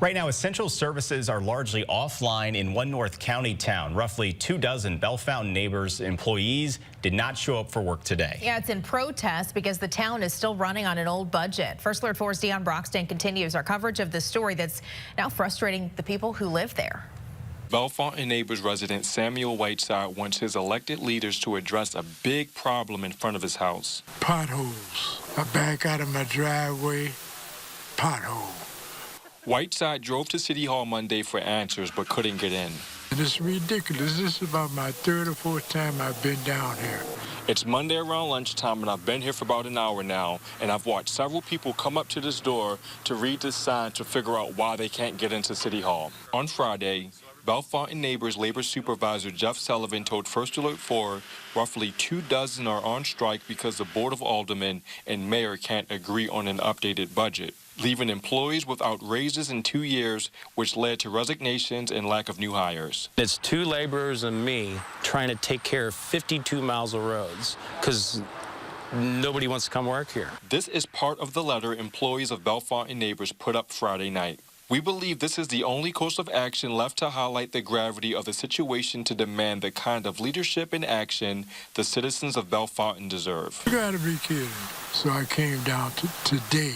Right now, essential services are largely offline in one North County town. Roughly 24 Bellefontaine Neighbors employees did not show up for work today. Yeah, it's in protest because the town is still running on an old budget. First Alert 4's Dion Broxton continues our coverage of this story that's now frustrating the people who live there. Bellefontaine Neighbors resident Samuel Whiteside wants his elected leaders to address a big problem in front of his house. Potholes. I back out of my driveway, pothole. Whiteside drove to City Hall Monday for answers but couldn't get in. And it's ridiculous. This is about my third or fourth time I've been down here. It's Monday around lunchtime, and I've been here for about an hour now, and I've watched several people come up to this door to read this sign to figure out why they can't get into City Hall. On Friday, Bellefontaine Neighbors Labor Supervisor Jeff Sullivan told First Alert 4 roughly 24 are on strike because the Board of Aldermen and Mayor can't agree on an updated budget, leaving employees without raises in 2 years, which led to resignations and lack of new hires. It's two laborers and me trying to take care of 52 miles of roads because nobody wants to come work here. This is part of the letter employees of Bellefontaine Neighbors put up Friday night. We believe this is the only course of action left to highlight the gravity of the situation to demand the kind of leadership and action the citizens of Bellefontaine deserve. You gotta be kidding. So I came down today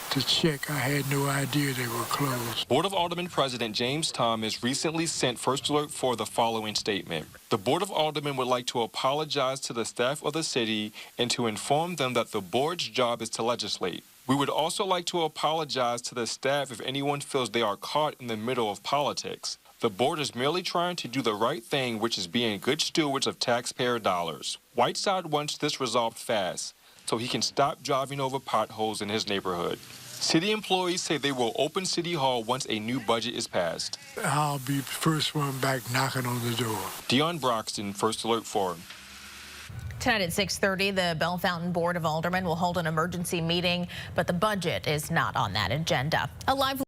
to check. I had no idea they were closed. Board of Aldermen President James Thomas recently sent First Alert for the following statement. The Board of Aldermen would like to apologize to the staff of the city and to inform them that the board's job is to legislate. We would also like to apologize to the staff if anyone feels they are caught in the middle of politics. The board is merely trying to do the right thing, which is being good stewards of taxpayer dollars. Whiteside wants this resolved fast so he can stop driving over potholes in his neighborhood. City employees say they will open City Hall once a new budget is passed. I'll be the first one back knocking on the door. Dion Broxton, First Alert 4. Tonight at 6:30, the Bellefontaine Board of Aldermen will hold an emergency meeting, but the budget is not on that agenda. A live